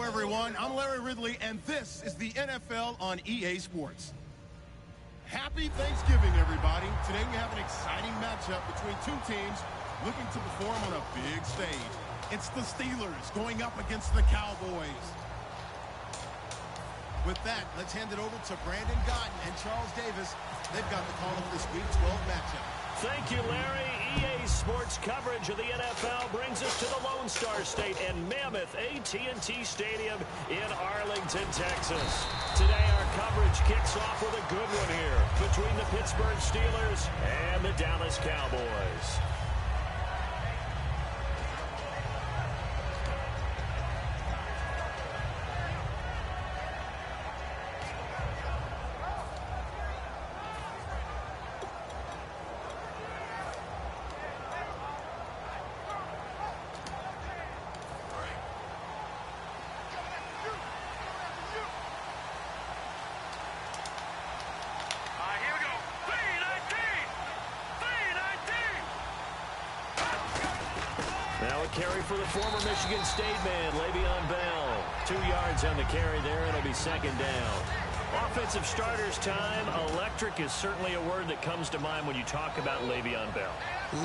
everyone. I'm Larry Ridley, and this is the NFL on EA Sports. Happy Thanksgiving, everybody. Today we have an exciting matchup between two teams looking to perform on a big stage. It's the Steelers going up against the Cowboys. With that, let's hand it over to Brandon Gaudin and Charles Davis. They've got the call of this Week 12 matchup. Thank you, Larry. EA Sports coverage of the NFL brings us to the Lone Star State and Mammoth AT&T Stadium in Arlington, Texas. Today, our coverage kicks off with a good one here between the Pittsburgh Steelers and the Dallas Cowboys. Now a carry for the former Michigan State man, Le'Veon Bell. 2 yards on the carry there, and it'll be second down. Offensive starters time. Electric is certainly a word that comes to mind when you talk about Le'Veon Bell.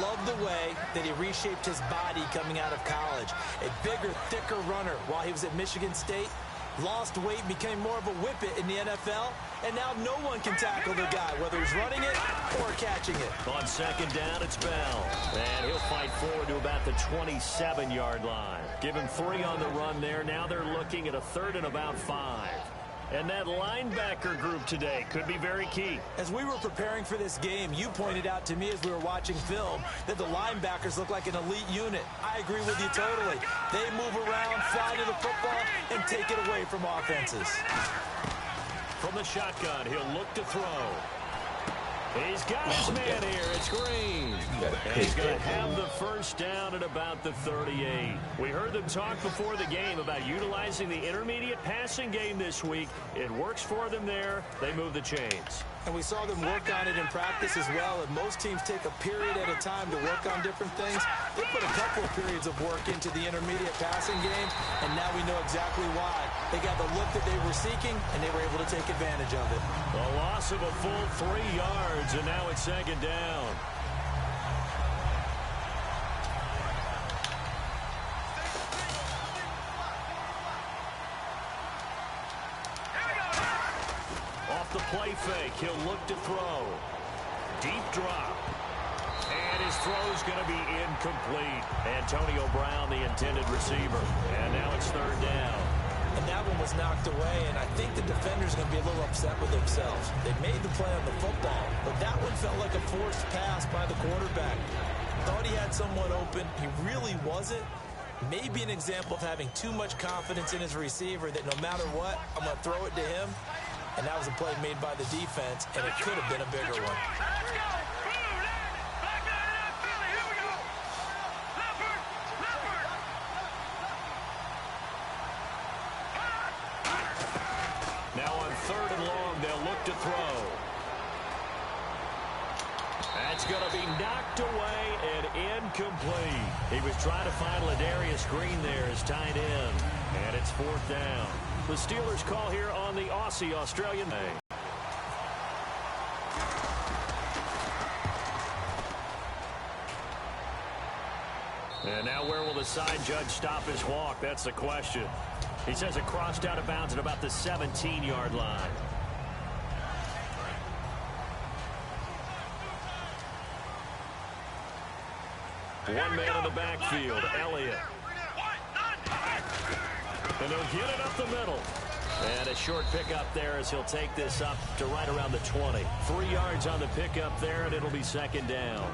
Love the way that he reshaped his body coming out of college. A bigger, thicker runner while he was at Michigan State. Lost weight, became more of a whippet in the NFL, and now no one can tackle the guy, whether he's running it or catching it. On second down, it's Bell, and he'll fight forward to about the 27-yard line. Give him 3 on the run there. Now they're looking at a third and about 5. And that linebacker group today could be very key. As we were preparing for this game, you pointed out to me as we were watching film that the linebackers look like an elite unit. I agree with you totally. They move around, fly to the football, and take it away from offenses. From the shotgun, he'll look to throw. He's got his man here. It's Green. And he's going to have the first down at about the 38. We heard them talk before the game about utilizing the intermediate passing game this week. It works for them there. They move the chains. And we saw them work on it in practice as well. And most teams take a period at a time to work on different things. They put a couple of periods of work into the intermediate passing game, and now we know exactly why. They got the look that they were seeking, and they were able to take advantage of it. A loss of a full 3 yards, and now it's second down. The play fake. He'll look to throw. Deep drop. And his throw's going to be incomplete. Antonio Brown, the intended receiver. And now it's third down. And that one was knocked away, and I think the defender's going to be a little upset with themselves. They made the play on the football, but that one felt like a forced pass by the quarterback. Thought he had someone open. He really wasn't. Maybe an example of having too much confidence in his receiver that no matter what, I'm going to throw it to him. And that was a play made by the defense, and it could have been a bigger one. Now on third and long, they'll look to throw. That's going to be knocked away and incomplete. He was trying to find Ladarius Green there as tight end, and it's fourth down. The Steelers call here on the Aussie Australian Day. And now where will the side judge stop his walk? That's the question. He says it crossed out of bounds at about the 17-yard line. One man in the backfield, Elliott. And they'll get it up the middle. And a short pickup there as he'll take this up to right around the 20. 3 yards on the pickup there, and it'll be second down.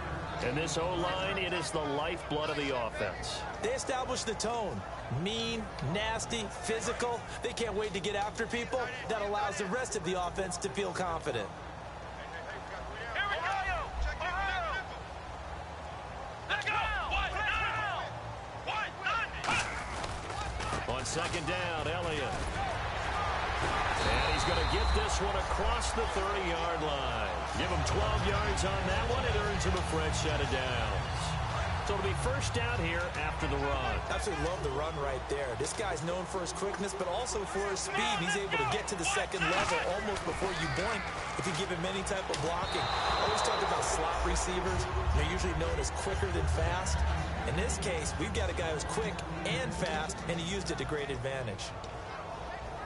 And this O-line, it is the lifeblood of the offense. They established the tone. Mean, nasty, physical. They can't wait to get after people. That allows the rest of the offense to feel confident. On second down, Elliott. And he's going to get this one across the 30-yard line. Give him 12 yards on that one. It earns him a fresh set of downs. So it'll be first down here after the run. Absolutely love the run right there. This guy's known for his quickness, but also for his speed. He's able to get to the second level almost before you blink if you give him any type of blocking. I always talk about slot receivers. They're usually known as quicker than fast. In this case, we've got a guy who's quick and fast, and he used it to great advantage.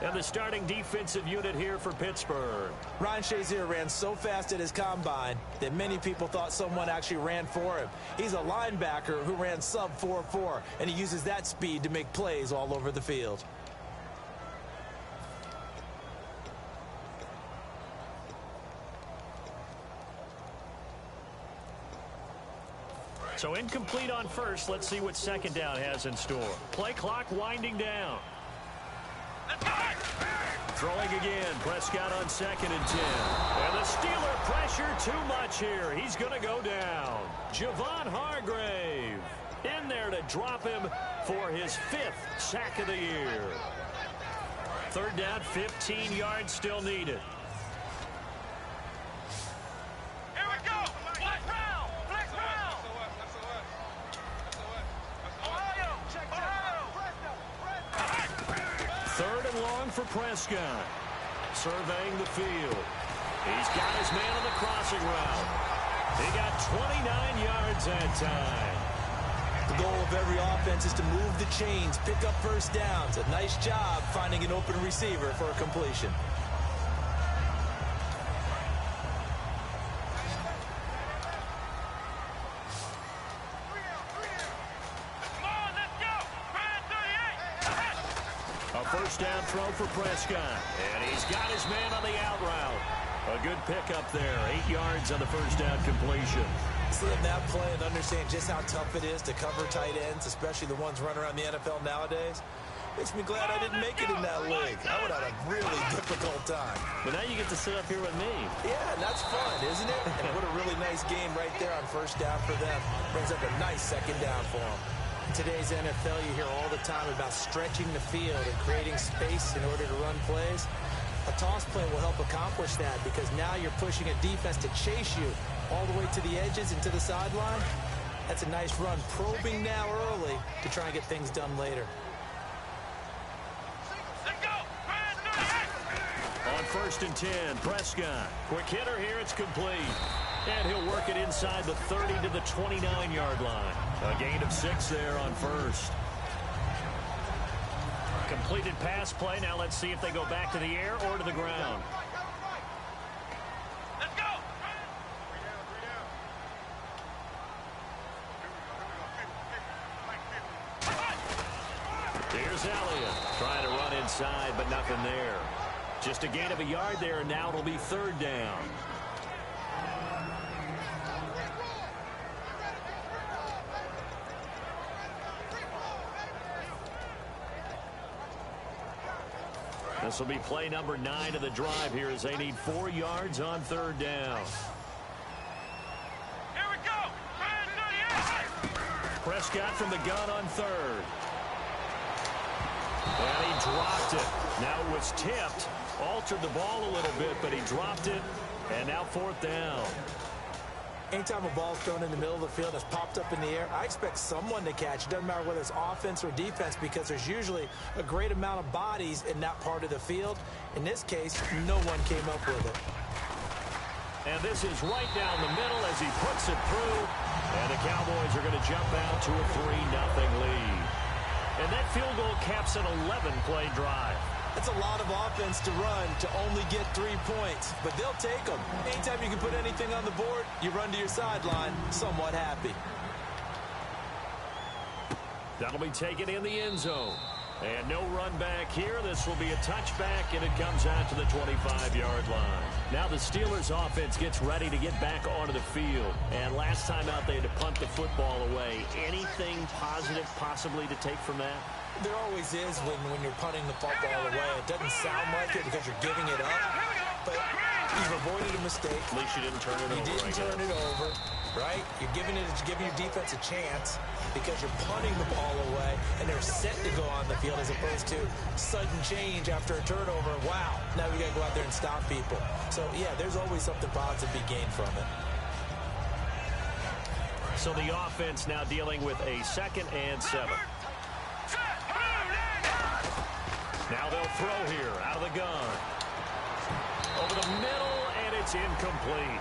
And the starting defensive unit here for Pittsburgh. Ryan Shazier ran so fast at his combine that many people thought someone actually ran for him. He's a linebacker who ran sub 4.4, and he uses that speed to make plays all over the field. So incomplete on first. Let's see what second down has in store. Play clock winding down. Throwing again. Prescott on 2nd and 10. And the Steeler pressure too much here. He's going to go down. Javon Hargrave in there to drop him for his 5th sack of the year. 3rd down, 15 yards still needed. Here we go. Flex round. Third and long for Prescott. Surveying the field. He's got his man on the crossing route. He got 29 yards that time. The goal of every offense is to move the chains, pick up first downs. A nice job finding an open receiver for a completion. First down throw for Prescott. And he's got his man on the out route. A good pickup there. 8 yards on the first down completion. Seeing that play and understand just how tough it is to cover tight ends, especially the ones running around the NFL nowadays, makes me glad I didn't make it in that league. I would have had a really difficult time. But now you get to sit up here with me. Yeah, that's fun, isn't it? And what a really nice game right there on first down for them. Brings up a nice second down for them. In today's NFL, you hear all the time about stretching the field and creating space in order to run plays. A toss play will help accomplish that because now you're pushing a defense to chase you all the way to the edges and to the sideline. That's a nice run, probing now early to try and get things done later. On 1st and 10, Prescott. Quick hitter here, it's complete. And he'll work it inside the 30 to the 29-yard line. A gain of 6 there on first. Completed pass play. Now let's see if they go back to the air or to the ground. Let's go. Here's Elliott. Trying to run inside, but nothing there. Just a gain of a yard there, and now it'll be 3rd down. This will be play number 9 of the drive here as they need 4 yards on 3rd down. Here we go. Prescott from the gun on 3rd. And he dropped it. Now it was tipped. Altered the ball a little bit, but he dropped it. And now 4th down. Anytime a ball's thrown in the middle of the field that's popped up in the air, I expect someone to catch. It doesn't matter whether it's offense or defense because there's usually a great amount of bodies in that part of the field. In this case, no one came up with it. And this is right down the middle as he puts it through. And the Cowboys are going to jump out to a 3-0 lead. And that field goal caps an 11-play drive. That's a lot of offense to run to only get 3 points, but they'll take them. Anytime you can put anything on the board, you run to your sideline somewhat happy. That'll be taken in the end zone. And no run back here. This will be a touchback, and it comes out to the 25-yard line. Now the Steelers offense gets ready to get back onto the field. And last time out, they had to punt the football away. Anything positive possibly to take from that? There always is when you're punting the football away. It doesn't sound like it because you're giving it up, but you've avoided a mistake. At least you didn't turn it over. You didn't turn it over, right? You're giving your defense a chance because you're punting the ball away, and they're set to go on the field as opposed to sudden change after a turnover. Wow, now we got to go out there and stop people. So, yeah, there's always something positive to be gained from it. So the offense now dealing with a 2nd and 7. Now they'll throw here out of the gun. Over the middle, and it's incomplete.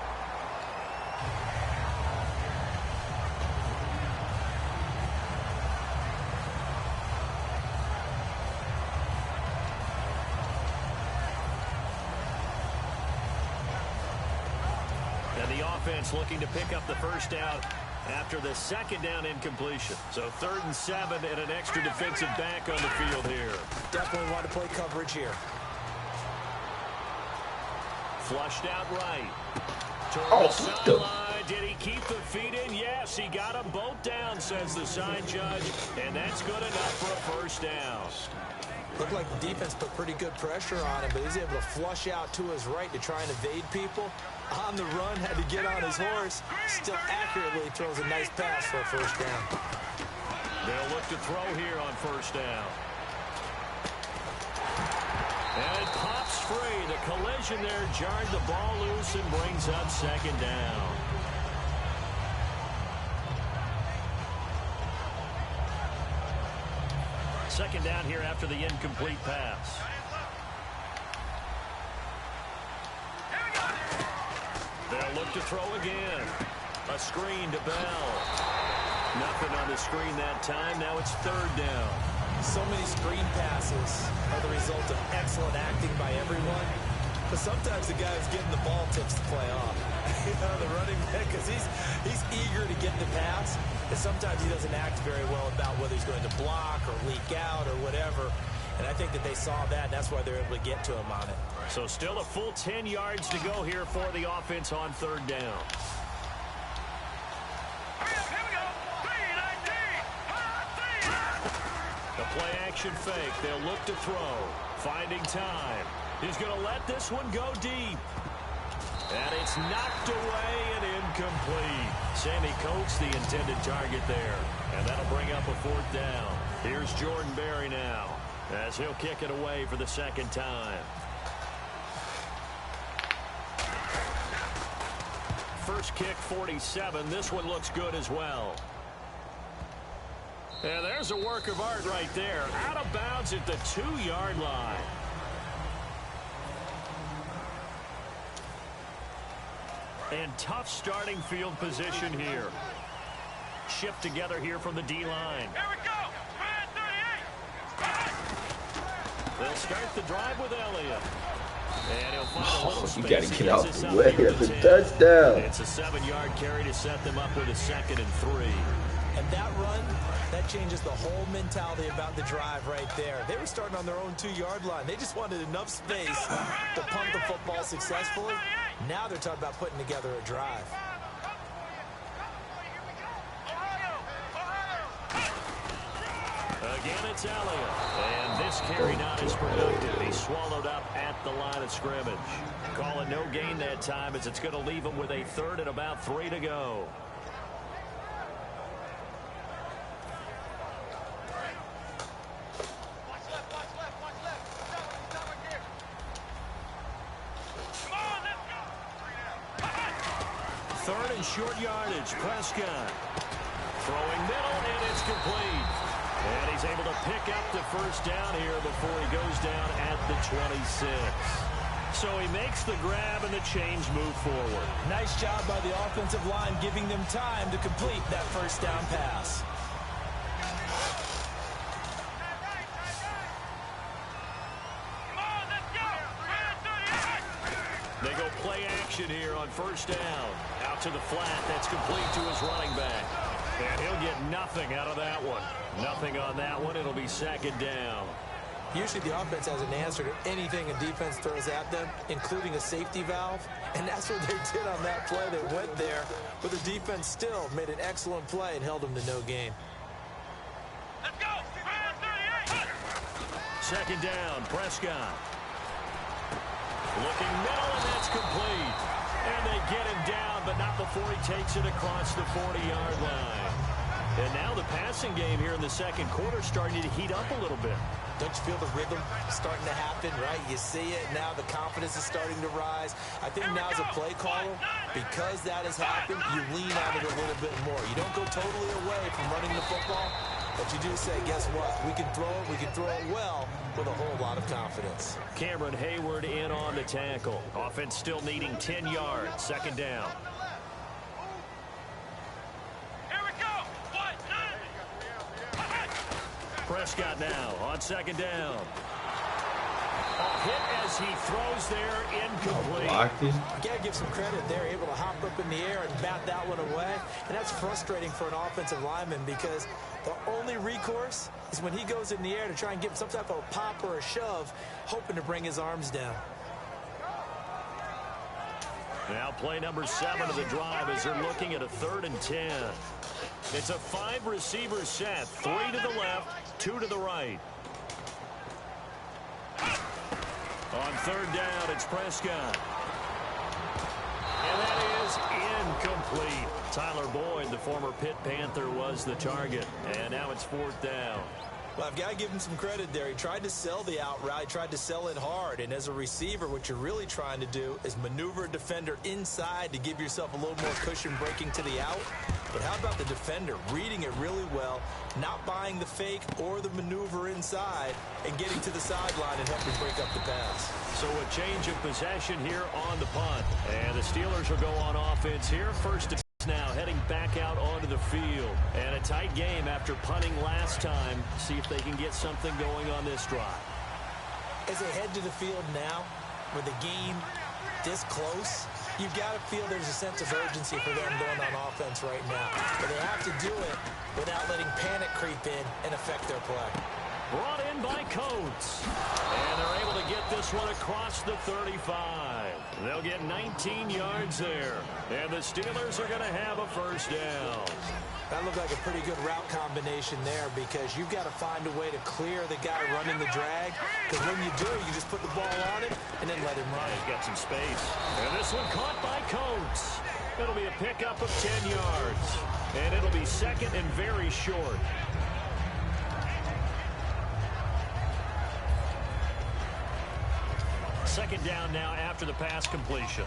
And the offense looking to pick up the first down after the 2nd down incompletion. So 3rd and 7 and an extra defensive back on the field here. Definitely want to play coverage here. Flushed out right. Toward the sideline. Did he keep the feet in? Yes, he got them both down, says the side judge. And that's good enough for a first down. Looked like the defense put pretty good pressure on him, but he's able to flush out to his right to try and evade people. On the run, had to get on his horse. Still accurately throws a nice pass for a first down. They'll look to throw here on first down. And it pops free. The collision there jarred the ball loose and brings up 2nd down. Second down here after the incomplete pass. They'll look to throw again. A screen to Bell. Nothing on the screen that time. Now it's 3rd down. So many screen passes are the result of excellent acting by everyone. But sometimes the guy who's getting the ball tips the play off. You know, the running back, because he's eager to get the pass. And sometimes he doesn't act very well about whether he's going to block or leak out or whatever. And I think that they saw that, and that's why they're able to get to him on it. So still a full 10 yards to go here for the offense on 3rd down. The play action fake. They'll look to throw. Finding time. He's going to let this one go deep. And it's knocked away and incomplete. Sammy Coates the intended target there. And that'll bring up a 4th down. Here's Jordan Berry now, as he'll kick it away for the 2nd time. First kick, 47. This one looks good as well. And there's a work of art right there. Out of bounds at the 2-yard line. And tough starting field position here. Shift together here from the D-line. Here we go. They'll start the drive with Elliott. And he'll find a little space. You got to get out the way. It's a touchdown. It's a 7-yard carry to set them up with a 2nd and 3. And that run, that changes the whole mentality about the drive right there. They were starting on their own 2-yard line. They just wanted enough space to punt the football successfully. Now they're talking about putting together a drive. Again, it's Elliott. And this carry not as productive. He's swallowed up at the line of scrimmage. Call it no gain that time, as it's going to leave him with a 3rd and about 3 to go. Third and short yardage. Prescott throwing middle, and it's complete. And he's able to pick up the first down here before he goes down at the 26. So he makes the grab and the chains move forward. Nice job by the offensive line, giving them time to complete that first down pass. They go play action here on first down. Out to the flat. That's complete to his running back. And he'll get nothing out of that one. Nothing on that one. It'll be 2nd down. Usually the offense has an answer to anything a defense throws at them, including a safety valve. And that's what they did on that play. They went there, but the defense still made an excellent play and held them to no gain. Let's go. 2nd down, Prescott. Looking middle, and that's complete. And they get him down, but not before he takes it across the 40-yard line. And now the passing game here in the 2nd quarter starting to heat up a little bit. Don't you feel the rhythm starting to happen, right? You see it now. The confidence is starting to rise. I think now as a play caller, because that has happened, you lean on it a little bit more. You don't go totally away from running the football, but you do say, guess what? We can throw it. We can throw it well with a whole lot of confidence. Cameron Hayward in on the tackle. Offense still needing 10 yards. Second down. Prescott now on second down. A hit as he throws there, incomplete. You got to give some credit. They're able to hop up in the air and bat that one away. And that's frustrating for an offensive lineman because the only recourse is when he goes in the air to try and give some type of a pop or a shove, hoping to bring his arms down. Now play number 7 of the drive as they're looking at a 3rd and 10. It's a 5-receiver set. 3 to the left, 2 to the right. On 3rd down, it's Prescott. And that is incomplete. Tyler Boyd, the former Pitt Panther, was the target. And now it's 4th down. Well, I've got to give him some credit there. He tried to sell the out route, tried to sell it hard. And as a receiver, what you're really trying to do is maneuver a defender inside to give yourself a little more cushion breaking to the out. But how about the defender reading it really well, not buying the fake or the maneuver inside, and getting to the sideline and helping break up the pass? So a change of possession here on the punt. And the Steelers will go on offense here. First now heading back out onto the field. And a tight game after punting last time. See if they can get something going on this drive. As they head to the field now, with the game this close, you've got to feel there's a sense of urgency for them going on offense right now. But they have to do it without letting panic creep in and affect their play. Brought in by Coates. And they're able to get this one across the 35. They'll get 19 yards there. And the Steelers are going to have a first down. That looked like a pretty good route combination there because you've got to find a way to clear the guy running the drag. Because when you do, you just put the ball on him and then let him run. He's got some space. And this one caught by Coates. It'll be a pickup of 10 yards. And it'll be second and very short. Second down now after the pass completion.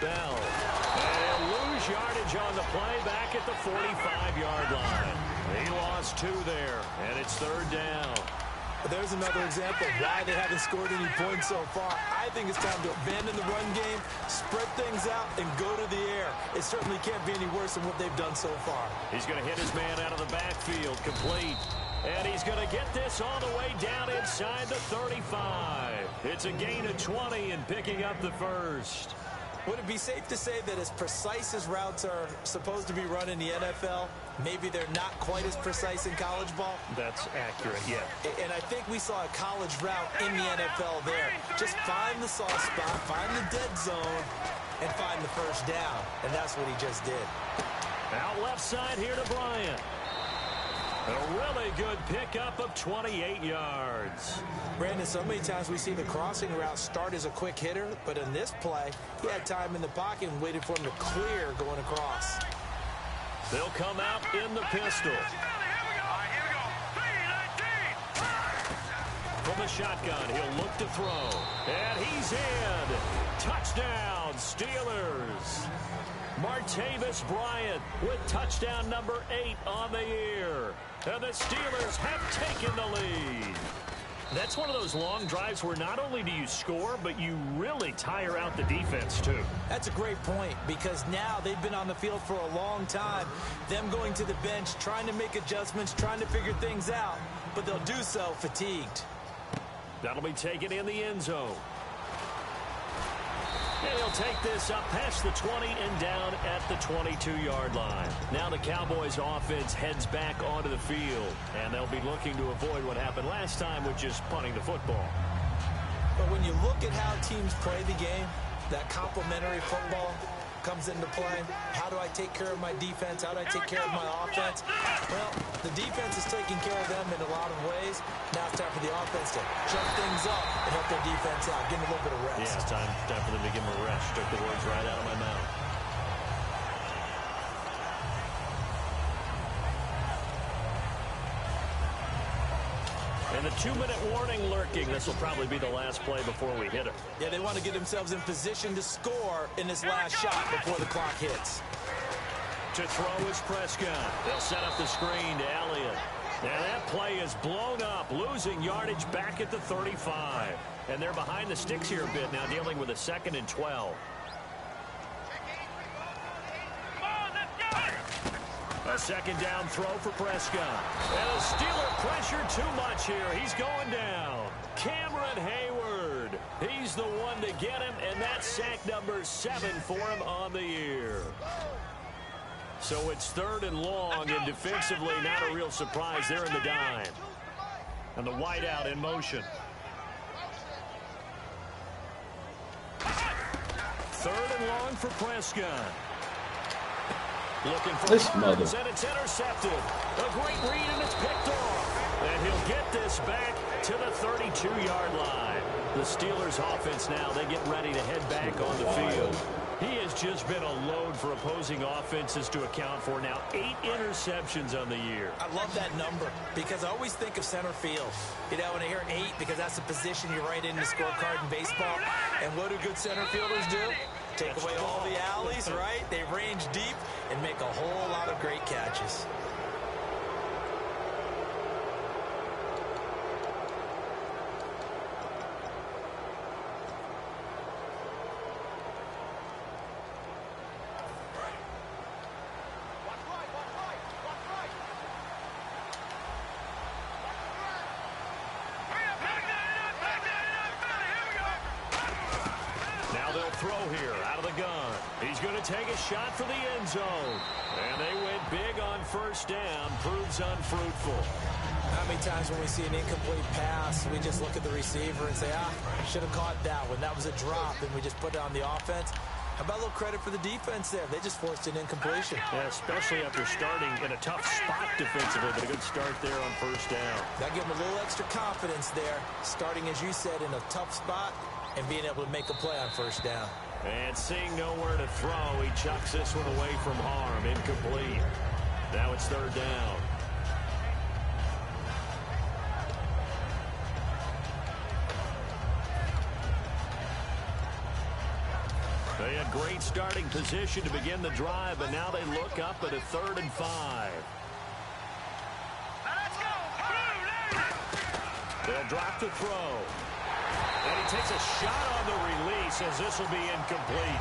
Bell. And lose yardage on the play back at the 45-yard line. He lost 2 there, and it's 3rd down. But there's another example of why they haven't scored any points so far. I think it's time to abandon the run game, spread things out, and go to the air. It certainly can't be any worse than what they've done so far. He's going to hit his man out of the backfield, complete. And he's going to get this all the way down inside the 35. It's a gain of 20 and picking up the first. Would it be safe to say that as precise as routes are supposed to be run in the NFL, maybe they're not quite as precise in college ball? That's accurate, yeah. And I think we saw a college route in the NFL there. Just find the soft spot, find the dead zone, and find the first down. And that's what he just did. Out left side here to Bryant. A really good pickup of 28 yards. Brandon, so many times we see the crossing route start as a quick hitter, but in this play, he had time in the pocket and waited for him to clear going across. They'll come out in the pistol. From the shotgun, he'll look to throw. And he's in. Touchdown, Steelers. Martavis Bryant with touchdown number 8 on the year. And the Steelers have taken the lead. That's one of those long drives where not only do you score, but you really tire out the defense, too. That's a great point because now they've been on the field for a long time. Them going to the bench, trying to make adjustments, trying to figure things out, but they'll do so fatigued. That'll be taken in the end zone. And he'll take this up past the 20 and down at the 22-yard line. Now the Cowboys offense heads back onto the field, and they'll be looking to avoid what happened last time, which is punting the football. But when you look at how teams play the game, that complementary football comes into play. How do I take care of my defense? How do I take care of my offense? Well, the defense is taking care of them in a lot of ways. Now it's time for the offense to jump things up and help their defense out. Give them a little bit of rest. Yeah, it's time for them to give them a rest. Took the words right out of my mouth. And the 2-minute warning lurking. This will probably be the last play before we hit it. Yeah, they want to get themselves in position to score in this last shot before the clock hits. To throw is Prescott. They'll set up the screen to Elliott. Now that play is blown up, losing yardage back at the 35. And they're behind the sticks here a bit now, dealing with a 2nd and 12. A 2nd down throw for Prescott. And the Steeler pressure too much here. He's going down. Cameron Hayward. He's the one to get him, and that's sack number 7 for him on the year. So it's 3rd and long, and defensively not a real surprise. They're in the dime. And the wideout in motion. 3rd and long for Prescott. Looking for Barnes, and it's intercepted. A great read, and it's picked off. And he'll get this back to the 32-yard line. The Steelers' offense now, they get ready to head back on the field. He has just been a load for opposing offenses to account for. Now 8 interceptions on the year. I love that number because I always think of center field. You know, when I hear 8, because that's the position you write in the scorecard in baseball. And what do good center fielders do? Take away all the alleys, right? They range deep and make a whole lot of great catches. Take a shot for the end zone. And they went big on 1st down. Proves unfruitful. How many times when we see an incomplete pass, we just look at the receiver and say, should have caught that one. That was a drop, and we just put it on the offense. How about a little credit for the defense there? They just forced an incompletion. Yeah, especially after starting in a tough spot defensively, but a good start there on 1st down. That gave them a little extra confidence there, starting, as you said, in a tough spot and being able to make a play on 1st down. And seeing nowhere to throw, he chucks this one away from harm. Incomplete. Now it's 3rd down. They had great starting position to begin the drive, but now they look up at a 3rd and 5. Let's go! They'll drop the throw. And he takes a shot on the release as this will be incomplete.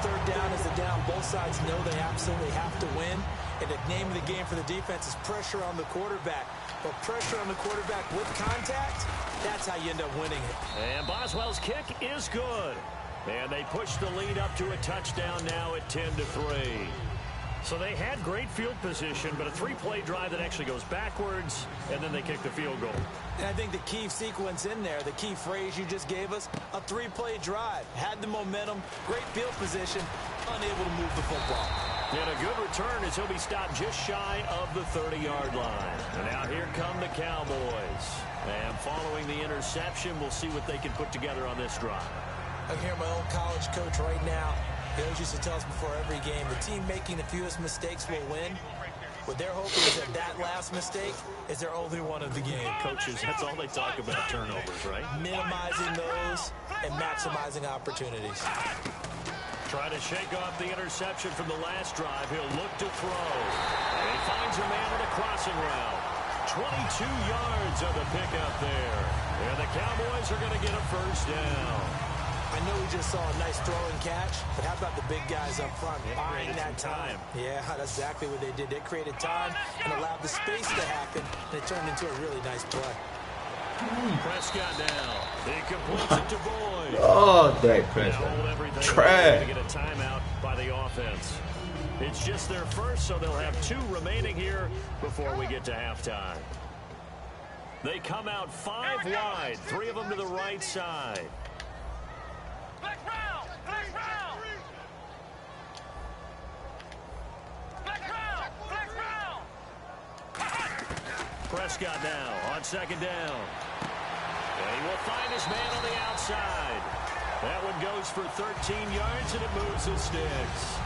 3rd down is the down. Both sides know they absolutely have to win. And the name of the game for the defense is pressure on the quarterback. But pressure on the quarterback with contact, that's how you end up winning it. And Boswell's kick is good. And they push the lead up to a touchdown now at 10-3. So they had great field position, but a 3-play drive that actually goes backwards, and then they kick the field goal. And I think the key sequence in there, the key phrase you just gave us, a 3-play drive. Had the momentum, great field position, unable to move the football. And a good return as he'll be stopped just shy of the 30-yard line. And now here come the Cowboys. And following the interception, we'll see what they can put together on this drive. I can hear my old college coach right now. He always used to tell us before every game, the team making the fewest mistakes will win. What they're hoping is that last mistake is their only one of the game. Coaches, that's all they talk about, turnovers, right? Minimizing those and maximizing opportunities. Trying to shake off the interception from the last drive. He'll look to throw. And he finds a man on a crossing route. 22 yards on the pickup there. And the Cowboys are going to get a 1st down. I know we just saw a nice throwing catch, but how about the big guys up front buying that time? Yeah, that's exactly what they did. They created time and allowed the space to happen, and it turned into a really nice play. Prescott now. He completes it to Boyd. Oh, Dak Prescott. Trash. To get a timeout by the offense. It's just their first, so they'll have 2 remaining here before we get to halftime. They come out 5 wide, 3 of them to the right side. Prescott now on 2nd down. And he will find his man on the outside. That one goes for 13 yards, and it moves the sticks.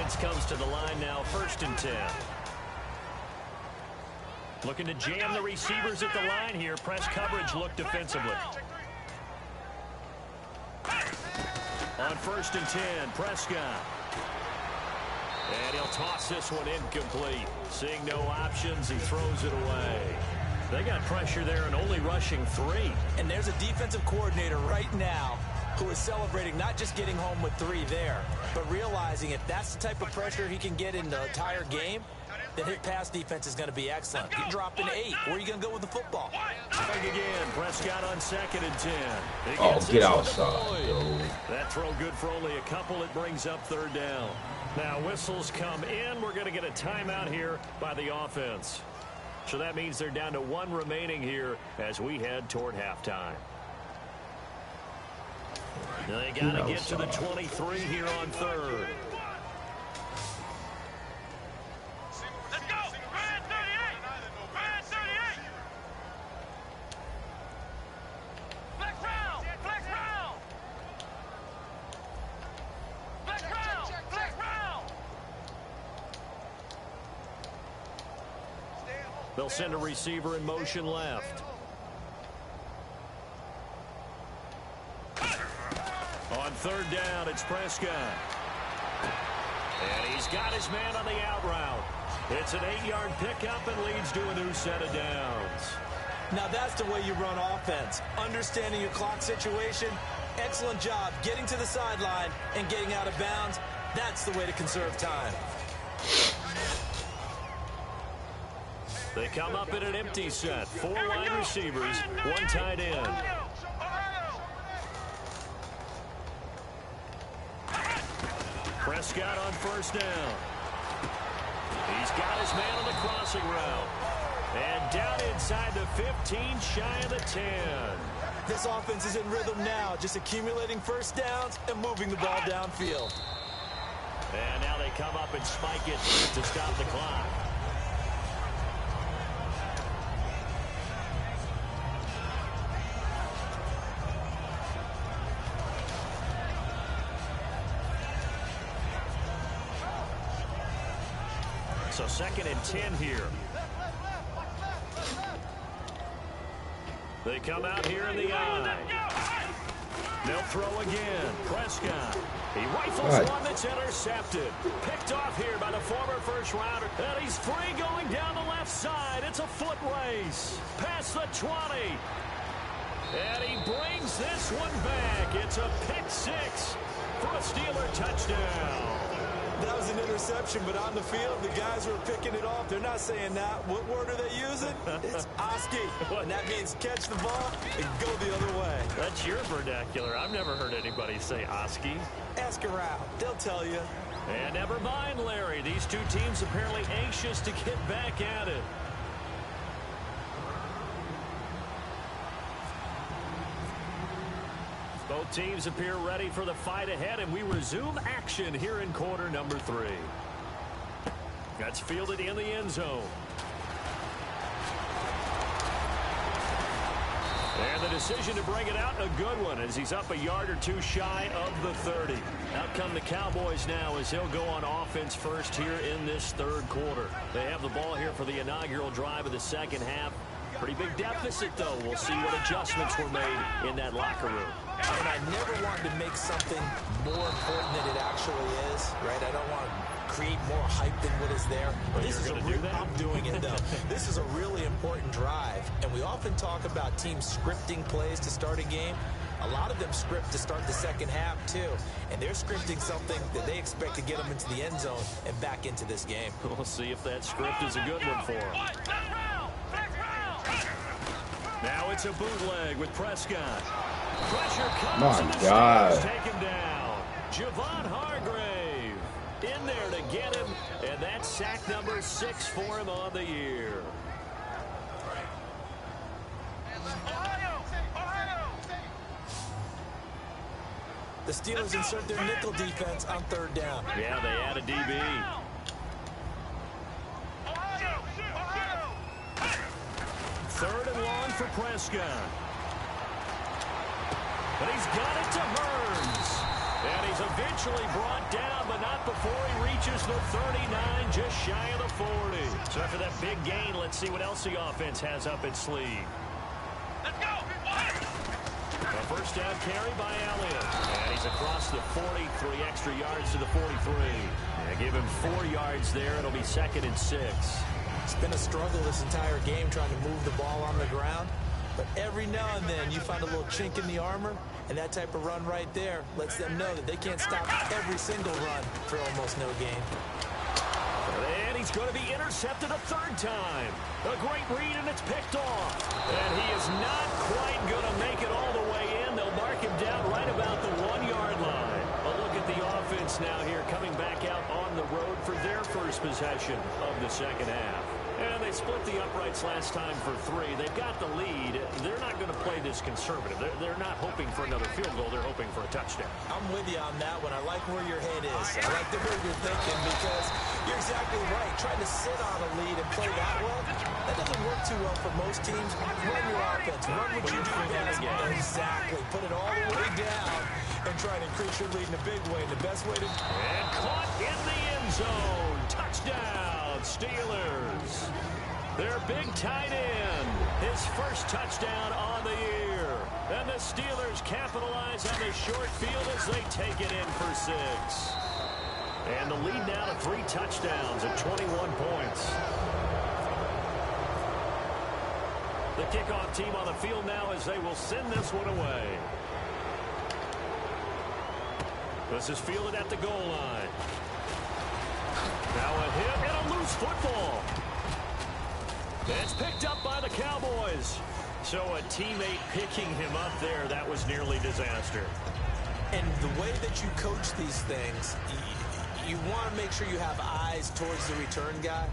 offense comes to the line now, 1st and 10. Looking to jam the receivers at the line here. Press coverage look defensively. On 1st and 10, Prescott. And he'll toss this one incomplete. Seeing no options, he throws it away. They got pressure there and only rushing 3. And there's a defensive coordinator right now who is celebrating not just getting home with 3 there, but realizing if that's the type of pressure he can get in the entire game, then his pass defense is going to be excellent. You're dropping 8. Where are you going to go with the football? Back again. Prescott on 2nd and 10. Oh, get outside, yo. That throw good for only a couple. It brings up 3rd down. Now whistles come in. We're going to get a timeout here by the offense. So that means they're down to 1 remaining here as we head toward halftime. Now they got to get to the 23 here on 3rd. Let's go. Red 38. Red 38. Flex round. Flex round. Flex round. Flex round. They'll send a receiver in motion left. On 3rd down, it's Prescott. And he's got his man on the out route. It's an 8-yard pickup and leads to a new set of downs. Now that's the way you run offense. Understanding your clock situation. Excellent job getting to the sideline and getting out of bounds. That's the way to conserve time. They come up in an empty set. 4 wide receivers, 1 tight end. Prescott on 1st down. He's got his man on the crossing route. And down inside the 15, shy of the 10. This offense is in rhythm now, just accumulating 1st downs and moving the ball downfield. And now they come up and spike it to stop the clock. So 2nd and 10 here. They come out here in the eye. They'll throw again. Prescott. He rifles one that's intercepted. Picked off here by the former 1st rounder. And he's free going down the left side. It's a foot race. Past the 20. And he brings this one back. It's a pick 6 for a Steeler touchdown. That was an interception, but on the field, the guys who are picking it off, they're not saying that. What word are they using? It's Oski. And that means catch the ball and go the other way. That's your vernacular. I've never heard anybody say Oski. Ask around. They'll tell you. And never mind, Larry. These 2 teams apparently anxious to get back at it. Both teams appear ready for the fight ahead, and we resume action here in quarter number 3. That's fielded in the end zone. And the decision to bring it out, a good one, as he's up a yard or 2 shy of the 30. Out come the Cowboys now as he'll go on offense first here in this 3rd quarter. They have the ball here for the inaugural drive of the 2nd half. Pretty big deficit, though. We'll see what adjustments were made in that locker room. And I never wanted to make something more important than it actually is, right? I don't want to create more hype than what is there. But this is I'm doing it, though. This is a really important drive, and we often talk about teams scripting plays to start a game. A lot of them script to start the 2nd half, too. And they're scripting something that they expect to get them into the end zone and back into this game. We'll see if that script is a good one for them. Now it's a bootleg with Prescott. Pressure comes and the Steelers take him down. Javon Hargrave in there to get him, and that's sack number 6 for him on the year. The Steelers insert their nickel defense on 3rd down. Yeah, they add a DB. 3rd and long for Prescott. But he's got it to Hurns. And he's eventually brought down, but not before he reaches the 39, just shy of the 40. So after that big gain, let's see what else the offense has up its sleeve. Let's go. A first down carry by Elliott. And he's across the 40, 3 extra yards to the 43. And give him 4 yards there. It'll be 2nd and 6. It's been a struggle this entire game trying to move the ball on the ground. But every now and then you find a little chink in the armor, and that type of run right there lets them know that they can't stop every single run for almost no gain. And he's going to be intercepted a 3rd time. A great read, and it's picked off. And he is not quite going to make it all the way in. They'll mark him down right about the 1-yard line. A look at the offense now here coming back out on the road for their first possession of the 2nd half. And they split the uprights last time for 3. They've got the lead. They're not going to play this conservative. They're not hoping for another field goal. They're hoping for a touchdown. I'm with you on that one. I like where your head is. I like the way you're thinking because you're exactly right. Trying to sit on a lead and play that well, that doesn't work too well for most teams. Run your offense. Run what you do best. Exactly. Put it all the way down and try to increase your lead in a big way. The best way to... And caught in the end zone. Touchdown, Steelers. Their big tight end, his first touchdown on the year. And the Steelers capitalize on the short field as they take it in for 6. And the lead now to 3 touchdowns at 21 points. The kickoff team on the field now as they will send this one away. This is fielded at the goal line. Now a hit and a loose football. It's picked up by the Cowboys. So a teammate picking him up there, that was nearly disaster. And the way that you coach these things, you want to make sure you have eyes towards the return guy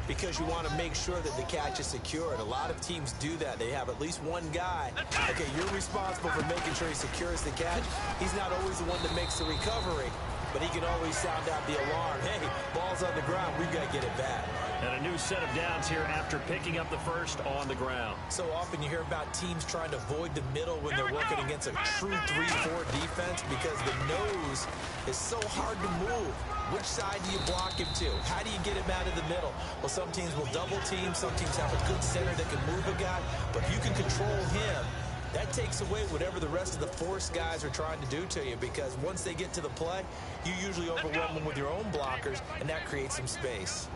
because you want to make sure that the catch is secured. A lot of teams do that. They have at least one guy. Okay, you're responsible for making sure he secures the catch. He's not always the one that makes the recovery, but he can always sound out the alarm. Hey, ball's on the ground. We've got to get it back. And a new set of downs here after picking up the first on the ground. So often you hear about teams trying to avoid the middle when they're working against a true 3-4 defense because the nose is so hard to move. Which side do you block him to? How do you get him out of the middle? Well, some teams will double team. Some teams have a good center that can move a guy. But if you can control him, that takes away whatever the rest of the force guys are trying to do to you because once they get to the play, you usually overwhelm them with your own blockers, and that creates some space.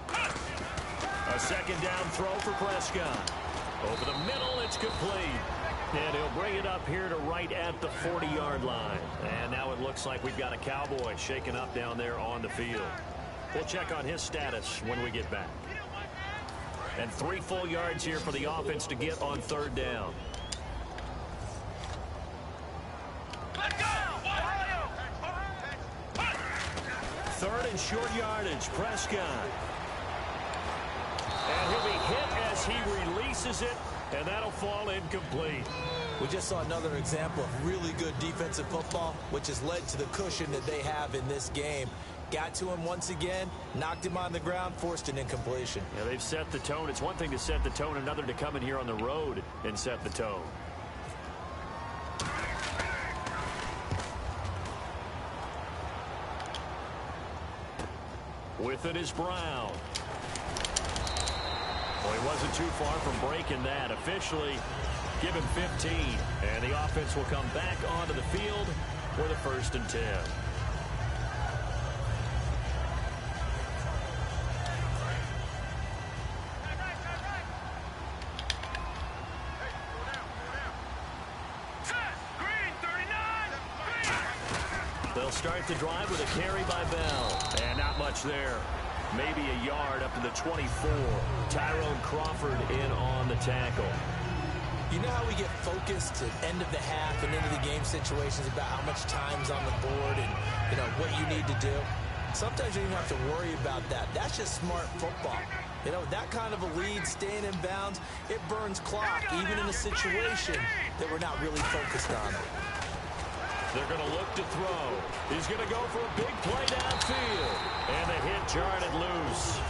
A second down throw for Prescott. Over the middle, it's complete. And he'll bring it up here to right at the 40-yard line. And now it looks like we've got a Cowboy shaken up down there on the field. We'll check on his status when we get back. And 3 full yards here for the offense to get on 3rd down. Let's go! 3rd and short yardage, Prescott. And he'll be hit as he releases it, and that'll fall incomplete. We just saw another example of really good defensive football, which has led to the cushion that they have in this game. Got to him once again, knocked him on the ground, forced an incompletion. Yeah, they've set the tone. It's one thing to set the tone, another to come in here on the road and set the tone. With it is Brown. Well, he wasn't too far from breaking that. Officially, give him 15. And the offense will come back onto the field for the 1st and 10. They'll start the drive with a carry by Bell. And not much there. Maybe a yard up to the 24. Tyrone Crawford in on the tackle. You know how we get focused at end of the half and into the game situations about how much time's on the board and, you know, what you need to do? Sometimes you don't even have to worry about that. That's just smart football. You know, that kind of a lead, staying in bounds, it burns clock, even in a situation that we're not really focused on it. They're going to look to throw. He's going to go for a big play downfield. And the hit jarred it loose.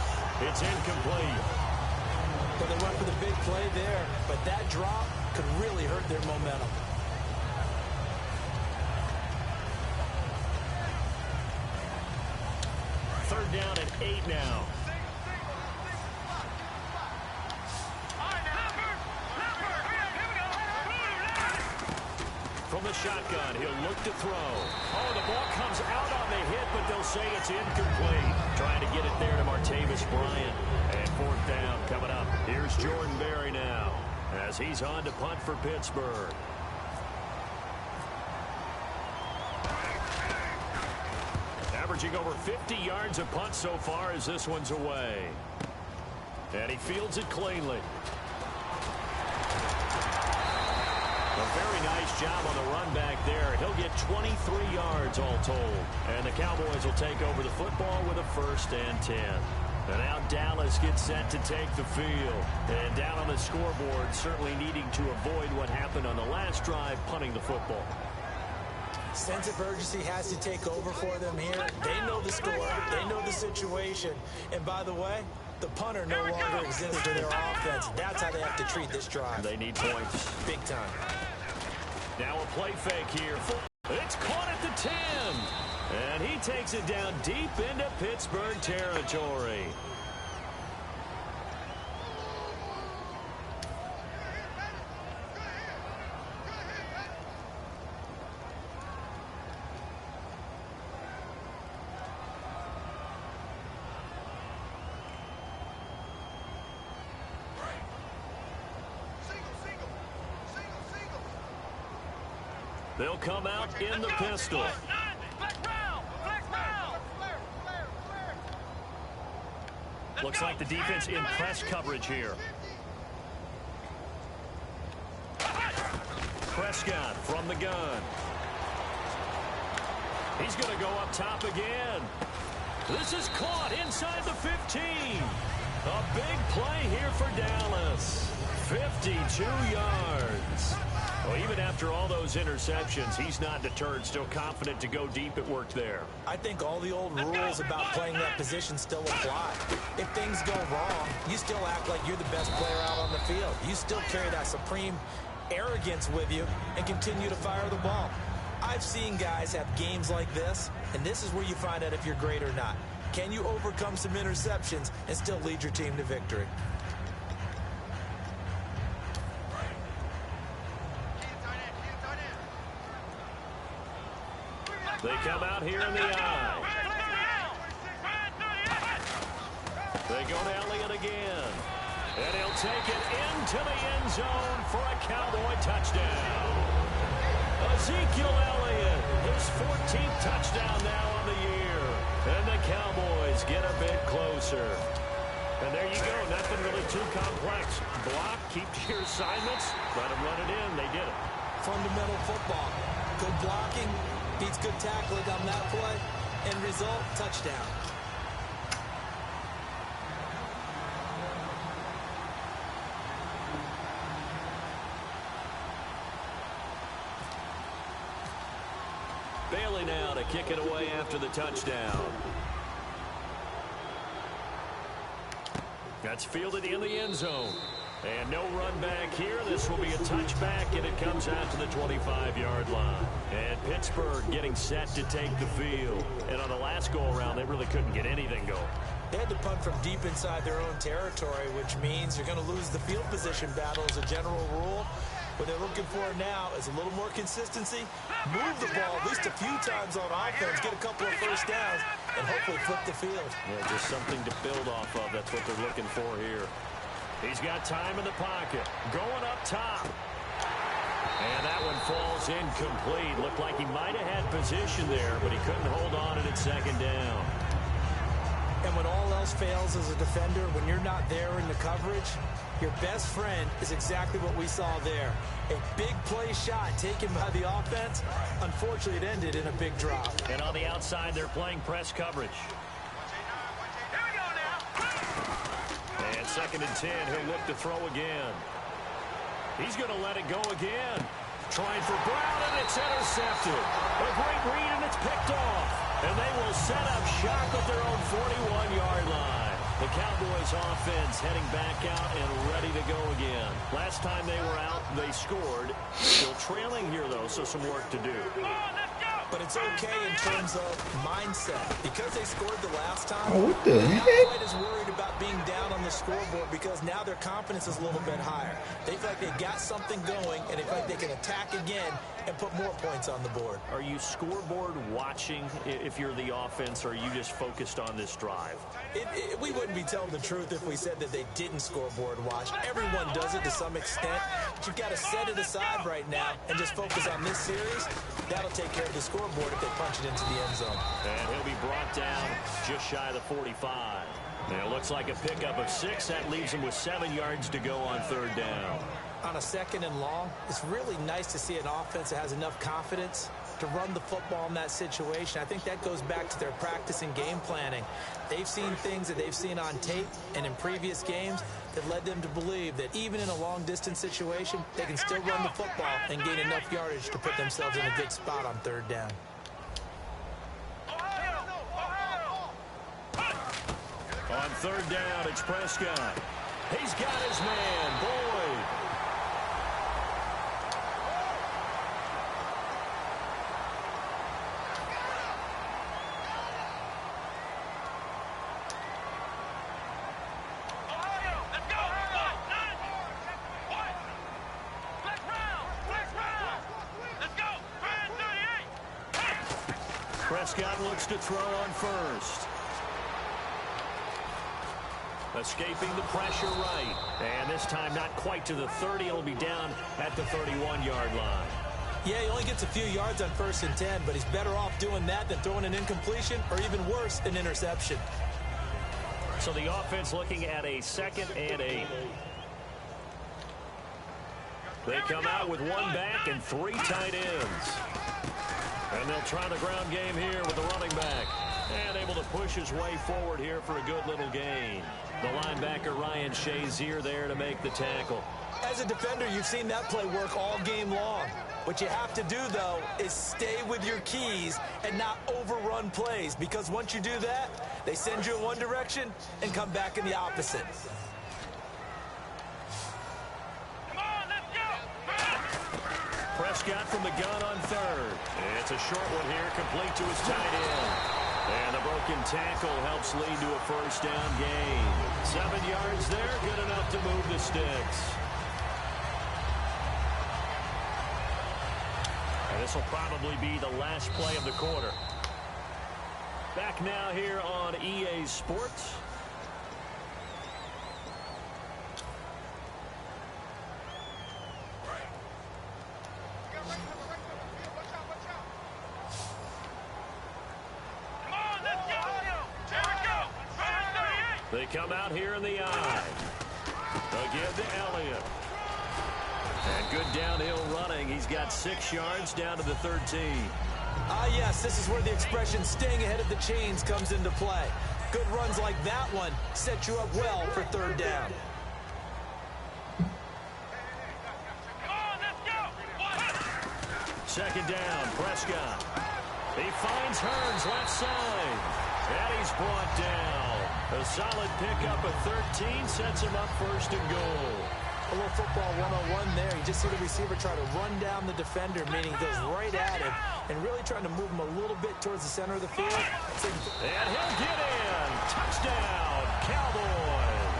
It's incomplete. But they went for the big play there. But that drop could really hurt their momentum. down at 8 now. From the shotgun, he'll look to throw. Oh, the ball comes out on the hit, but they'll say it's incomplete. Trying to get it there to Martavis Bryant. And 4th down coming up. Here's Jordan Berry now as he's on to punt for Pittsburgh. Averaging over 50 yards a punt so far as this one's away. And he fields it cleanly. A very nice job on the run back there. He'll get 23 yards all told. And the Cowboys will take over the football with a 1st and 10. And now Dallas gets set to take the field. And down on the scoreboard, certainly needing to avoid what happened on the last drive, punting the football. Sense of urgency has to take over for them here. They know the score. They know the situation. And by the way, the punter no longer exists for their offense. That's how they have to treat this drive. They need points. Big time. Now a play fake here. It's caught at the 10. And he takes it down deep into Pittsburgh territory. They'll come out in the pistol. Looks like the defense in press coverage here. Prescott from the gun. He's going to go up top again. This is caught inside the 15. A big play here for Dallas. 52 yards. Well, even after all those interceptions, he's not deterred, still confident to go deep at work there. I think all the old rules about playing that position still apply. If things go wrong, you still act like you're the best player out on the field. You still carry that supreme arrogance with you and continue to fire the ball. I've seen guys have games like this, and this is where you find out if you're great or not. Can you overcome some interceptions and still lead your team to victory? They come out here in the eye. They go to Elliott again. And he'll take it into the end zone for a Cowboy touchdown. Ezekiel Elliott, his 14th touchdown now on the year. And the Cowboys get a bit closer. And there you go, nothing really too complex. Block, keep to your assignments, let them run it in. They did it. Fundamental football. Good blocking. Beats good tackling on that play. End result, touchdown. Bailey now to kick it away after the touchdown. That's fielded in the end zone. And no run back here. This will be a touchback, and it comes out to the 25-yard line. And Pittsburgh getting set to take the field. And on the last go-around, they really couldn't get anything going. They had to punt from deep inside their own territory, which means you're going to lose the field position battle as a general rule. What they're looking for now is a little more consistency, move the ball at least a few times on offense, get a couple of first downs, and hopefully flip the field. Yeah, just something to build off of. That's what they're looking for here. He's got time in the pocket. Going up top. And that one falls incomplete. Looked like he might have had position there, but he couldn't hold on at 2nd down. And when all else fails as a defender, when you're not there in the coverage, your best friend is exactly what we saw there. A big play shot taken by the offense. Unfortunately, it ended in a big drop. And on the outside, they're playing press coverage. And 2nd and 10, he'll look to throw again. He's going to let it go again. Trying for Brown, and it's intercepted. A great read, and it's picked off. And they will set up shop at their own 41-yard line. The Cowboys offense heading back out and ready to go again. Last time they were out, they scored. Still trailing here, though, so some work to do. Come on, let's go! but it's okay in terms of mindset. Because they scored the last time, Oh, what the they're not heck? quite as worried about being down on the scoreboard because now their confidence is a little bit higher. They feel like they've got something going, and they feel like they can attack again and put more points on the board. Are you scoreboard watching if you're the offense, or are you just focused on this drive? We wouldn't be telling the truth if we said that they didn't scoreboard watch. Everyone does it to some extent. But you've got to set it aside right now and just focus on this series. That'll take care of the scoreboard if they punch it into the end zone. And he'll be brought down just shy of the 45. And it looks like a pickup of 6. That leaves him with 7 yards to go on third down. On a 2nd and long, it's really nice to see an offense that has enough confidence to run the football in that situation. I think that goes back to their practice and game planning. They've seen things that they've seen on tape and in previous games that led them to believe that even in a long-distance situation, they can still run the football and gain enough yardage to put themselves in a good spot on third down. On third down, it's Prescott. He's got his man, Boyd. Prescott looks to throw on first. Escaping the pressure right. And this time not quite to the 30. It'll be down at the 31-yard line. Yeah, he only gets a few yards on 1st and 10, but he's better off doing that than throwing an incompletion or even worse, an interception. So the offense looking at a 2nd and 8. They come out with 1 back and 3 tight ends. And they'll try the ground game here with the running back. And able to push his way forward here for a good little gain. The linebacker, Ryan Shazier, there to make the tackle. As a defender, you've seen that play work all game long. What you have to do, though, is stay with your keys and not overrun plays. Because once you do that, they send you in one direction and come back in the opposite. Prescott from the gun on third. It's a short one here, complete to his tight end. And the broken tackle helps lead to a first down gain. 7 yards there, good enough to move the sticks. And this will probably be the last play of the quarter. Back now here on EA Sports. They come out here in the eye. Again to Elliott. And good downhill running. He's got 6 yards down to the 13. Yes, this is where the expression staying ahead of the chains comes into play. Good runs like that one set you up well for third down. Second down, Prescott. He finds Hearns left side. And he's brought down. A solid pickup of 13 sets him up first and goal. A little football 101 there. You just see the receiver try to run down the defender, meaning he goes right at him and really trying to move him a little bit towards the center of the field. And he'll get in. Touchdown, Cowboys.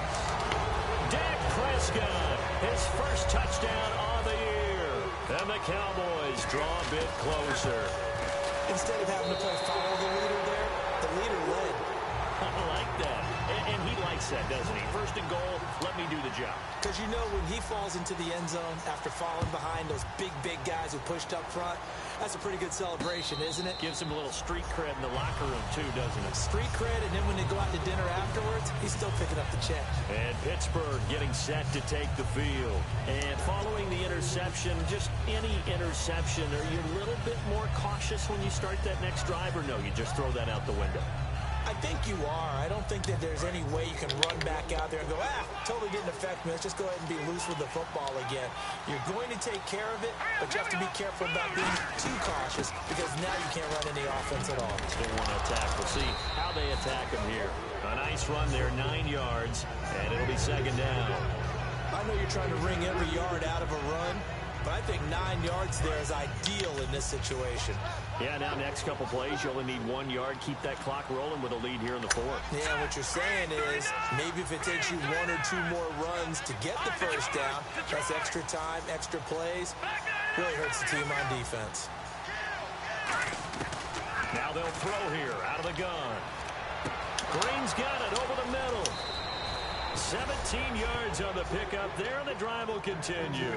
Dak Prescott, his first touchdown of the year. And the Cowboys draw a bit closer. Instead of having to play follow the leader there, the leader led. I like that. And he likes that, doesn't he? First and goal, let me do the job. Because you know when he falls into the end zone after falling behind those big guys who pushed up front, that's a pretty good celebration, isn't it? Gives him a little street cred in the locker room, too, doesn't it? Street cred, and then when they go out to dinner afterwards, he's still picking up the check. And Pittsburgh getting set to take the field. And following the interception, just any interception, are you a little bit more cautious when you start that next drive, or no, you just throw that out the window? I think you are. I don't think that there's any way you can run back out there and go, totally didn't affect me. Let's just go ahead and be loose with the football again. You're going to take care of it, but you have to be careful about being too cautious because now you can't run any offense at all. Still want to attack. We'll see how they attack him here. A nice run there, 9 yards, and it'll be second down. I know you're trying to wring every yard out of a run, But I think 9 yards there is ideal in this situation. Yeah, now next couple plays, you only need 1 yard. Keep that clock rolling with a lead here in the fourth. Yeah, what you're saying is maybe if it takes you 1 or 2 more runs to get the first down, that's extra time, extra plays. Really hurts the team on defense. Now they'll throw here out of the gun. Green's got it over the middle. 17 yards on the pickup there, and the drive will continue.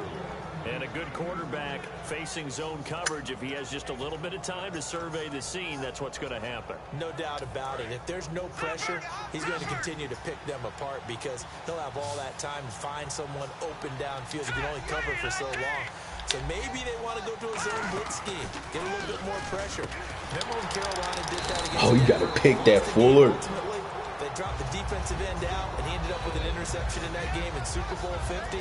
And a good quarterback facing zone coverage. If he has just a little bit of time to survey the scene, that's what's going to happen. No doubt about it. If there's no pressure, he's going to continue to pick them apart because he'll have all that time to find someone open downfield. He can only cover for so long. So maybe they want to go to a zone blitz scheme, get a little bit more pressure. Remember when Carolina did that against Oh, you got to pick that Fuller. Ultimately, they dropped the defensive end out, and he ended up with an interception in that game in Super Bowl 50.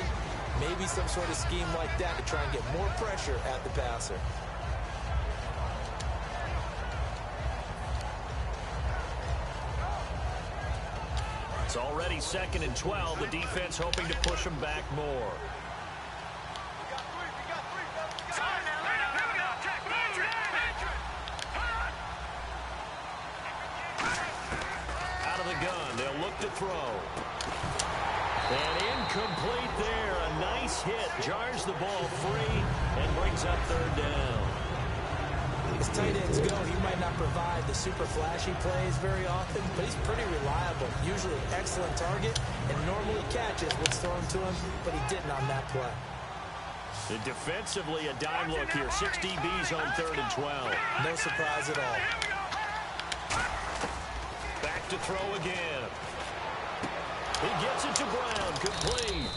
Maybe some sort of scheme like that to try and get more pressure at the passer. It's already 2nd and 12. The defense hoping to push them back more. Out of the gun, they'll look to throw. And incomplete there. A nice hit. Jars the ball free and brings up 3rd down. As tight ends go, he might not provide the super flashy plays very often, but he's pretty reliable. Usually an excellent target and normally catches what's thrown to him, but he didn't on that play. And defensively, a dime look here. 6 DBs on 3rd and 12. No surprise at all. Back to throw again. He gets it to Brown, complete.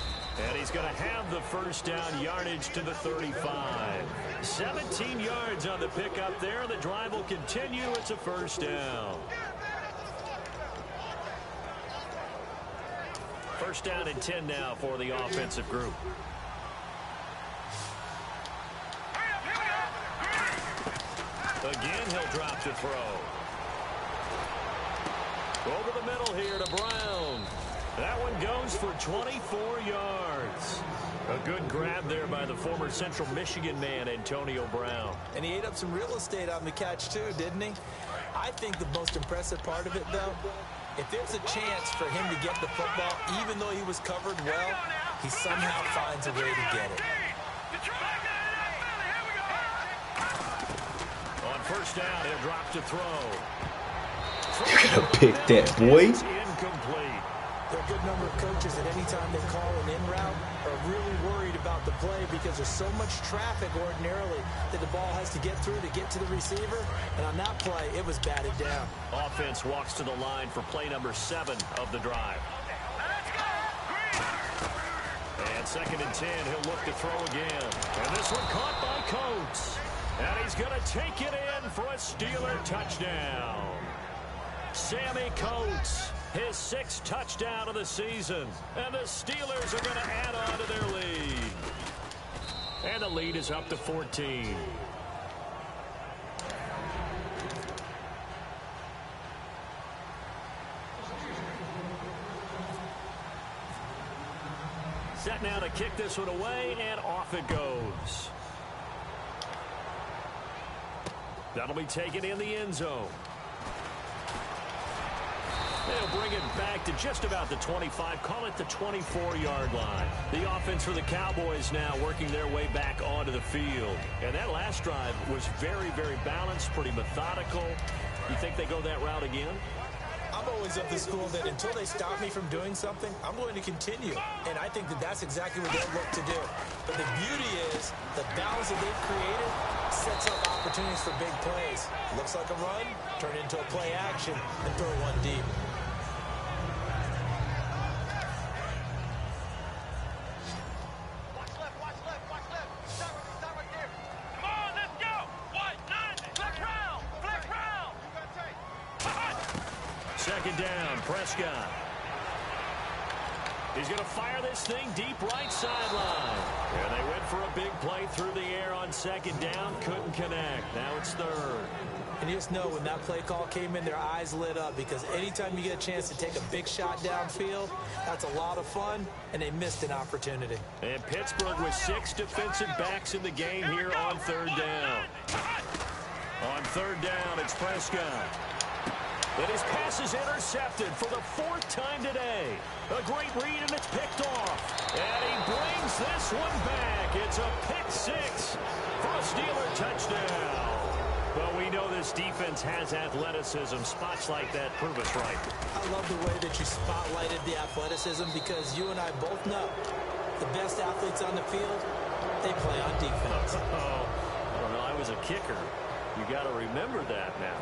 And he's going to have the first down, yardage to the 35. 17 yards on the pickup there. The drive will continue. It's a first down. First down and 10 now for the offensive group. Again, he'll drop to throw. Over the middle here to Brown. That one goes for 24 yards. A good grab there by the former Central Michigan man, Antonio Brown. And he ate up some real estate on the catch, too, didn't he? I think the most impressive part of it, though, if there's a chance for him to get the football, even though he was covered well, he somehow finds a way to get it. On first down, he'll drop to throw. You're going to pick that, boy. Incomplete. There are a good number of coaches that any time they call an in route are really worried about the play because there's so much traffic ordinarily that the ball has to get through to get to the receiver. And on that play, it was batted down. Offense walks to the line for play number 7 of the drive. And 2nd and 10, he'll look to throw again. And this one caught by Coates. And he's going to take it in for a Steeler touchdown. Sammy Coates, his 6th touchdown of the season. And the Steelers are going to add on to their lead. And the lead is up to 14. Set now to kick this one away, and off it goes. That'll be taken in the end zone. They'll bring it back to just about the 25, call it the 24-yard line. The offense for the Cowboys now working their way back onto the field. And that last drive was very, very balanced, pretty methodical. You think they go that route again? I'm always of the school that until they stop me from doing something, I'm going to continue. And I think that that's exactly what they'll look to do. But the beauty is the balance that they've created sets up opportunities for big plays. Looks like a run, turn into a play action, and throw one deep. Second down, Prescott. He's going to fire this thing deep right sideline. And they went for a big play through the air on second down, couldn't connect. Now it's third. And you just know when that play call came in, their eyes lit up, because anytime you get a chance to take a big shot downfield, that's a lot of fun, and they missed an opportunity. And Pittsburgh with 6 defensive backs in the game here on third down. On third down, it's Prescott. And his pass is intercepted for the 4th time today. A great read, and it's picked off. And he brings this one back. It's a pick 6 for a Steeler touchdown. But we know this defense has athleticism. Spots like that prove us right. I love the way that you spotlighted the athleticism, because you and I both know the best athletes on the field, they play on defense. Oh, I don't know. I was a kicker. You got to remember that now.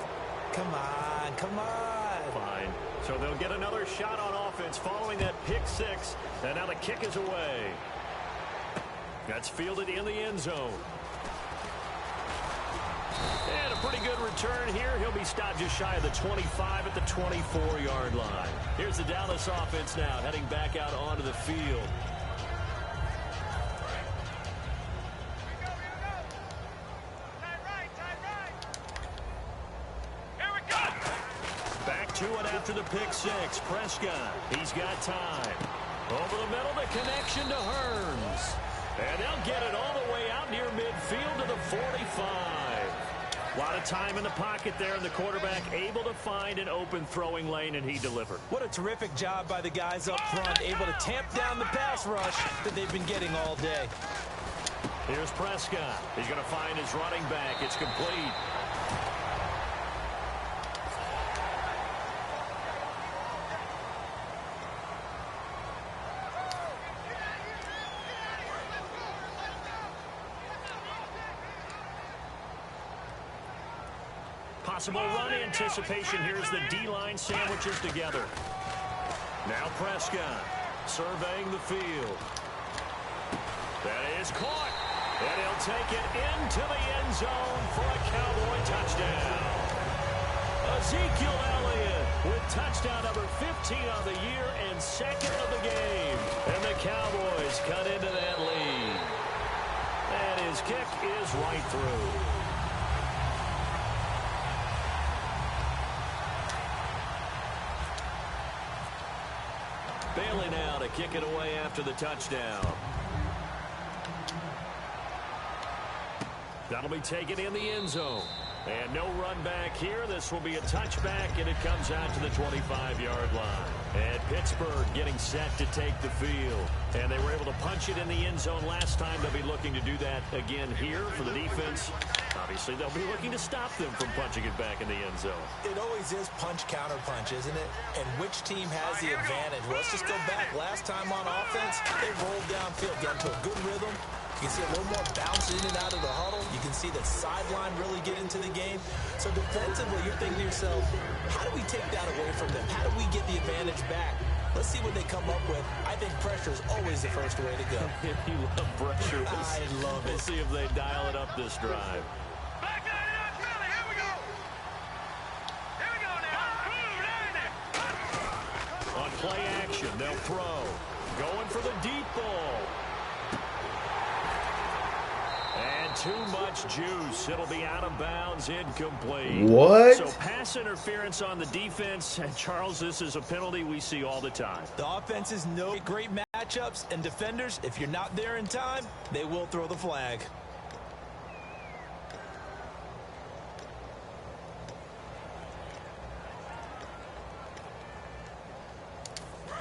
Come on, come on. Fine. So they'll get another shot on offense following that pick 6. And now the kick is away. That's fielded in the end zone. And a pretty good return here. He'll be stopped just shy of the 25 at the 24-yard line. Here's the Dallas offense now heading back out onto the field. Back to it after the pick 6. Prescott, he's got time. Over the middle, the connection to Hearns. And they'll get it all the way out near midfield to the 45. A lot of time in the pocket there, and the quarterback able to find an open throwing lane, and he delivered. What a terrific job by the guys up front, able to tamp down the pass rush that they've been getting all day. Here's Prescott. He's going to find his running back. It's complete. Possible run anticipation. Here's the D-line sandwiches together. Now Prescott surveying the field. That is caught. And he'll take it into the end zone for a Cowboy touchdown. Ezekiel Elliott with touchdown number 15 on the year and 2nd of the game. And the Cowboys cut into that lead. And his kick is right through. Bailey now to kick it away after the touchdown. That'll be taken in the end zone. And no run back here. This will be a touchback, and it comes out to the 25-yard line. And Pittsburgh getting set to take the field. And they were able to punch it in the end zone last time. They'll be looking to do that again here for the defense. Obviously, they'll be looking to stop them from punching it back in the end zone. It always is punch-counter-punch, isn't it? And which team has the advantage? Well, let's just go back. Last time on offense, they rolled downfield, got into a good rhythm. You can see a little more bounce in and out of the huddle. You can see the sideline really get into the game. So defensively, you're thinking to yourself, how do we take that away from them? How do we get the advantage back? Let's see what they come up with. I think pressure is always the first way to go. You love pressure. I love it. We'll see if they dial it up this drive. Back on it up, Billy. Here we go. Here we go now. On play action, they'll throw. Going for the deep ball. And too much juice. It'll be out of bounds, incomplete. What? So pass interference on the defense. And Charles, this is a penalty we see all the time. The offenses know great matchups, and defenders, if you're not there in time, they will throw the flag.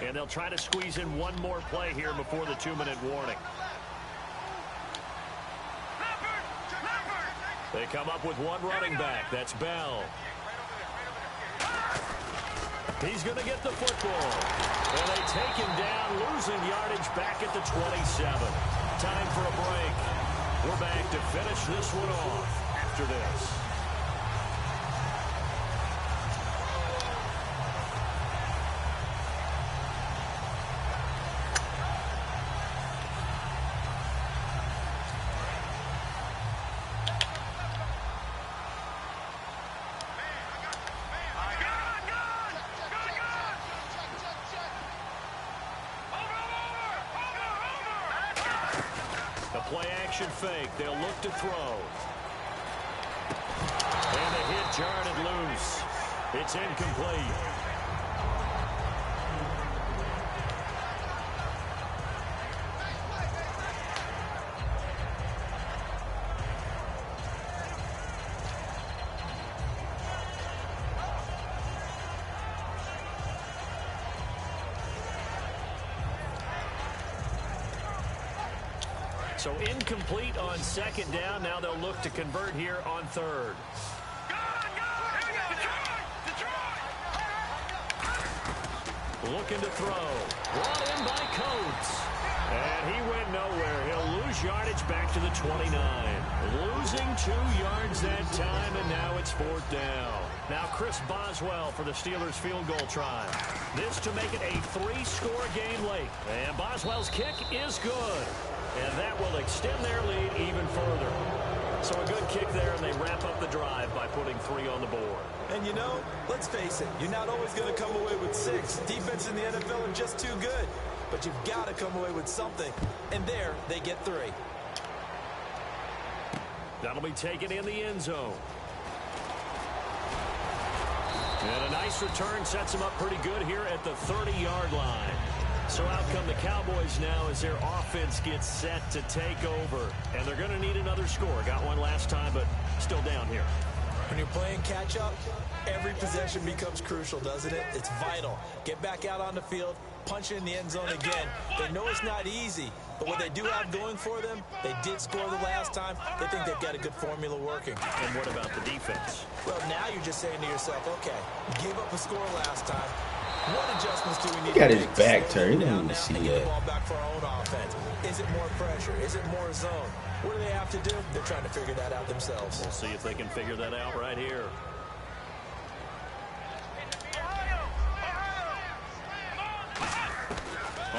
And they'll try to squeeze in one more play here before the 2-minute warning. They come up with one running back. That's Bell. He's going to get the football. And they take him down, losing yardage back at the 27. Time for a break. We're back to finish this one off after this. play action fake. They'll look to throw. And the hit jarred it loose. It's incomplete. So incomplete on second down. Now they'll look to convert here on third. Looking to throw. Brought in by Coates. And he went nowhere. He'll lose yardage back to the 29. Losing 2 yards that time, and now it's fourth down. Now Chris Boswell for the Steelers field goal try. This to make it a 3-score game late. And Boswell's kick is good. And that will extend their lead even further. So a good kick there, and they wrap up the drive by putting 3 on the board. And you know, let's face it, you're not always going to come away with 6. Defense in the NFL are just too good. But you've got to come away with something. And there, they get 3. That'll be taken in the end zone. And a nice return sets them up pretty good here at the 30-yard line. So out come the Cowboys now as their offense gets set to take over. And they're going to need another score. Got one last time, but still down here. When you're playing catch-up, every possession becomes crucial, doesn't it? It's vital. Get back out on the field, punch it in the end zone again. They know it's not easy, but what they do have going for them, they did score the last time. They think they've got a good formula working. And what about the defense? Well, now you're just saying to yourself, okay, gave up a score last time. What adjustments do we need He got to his make back to turned. He slow didn't down even see and get that. the ball back for our own offense? Is it more pressure? Is it more zone? What do they have to do? They're trying to figure that out themselves. We'll see if they can figure that out right here.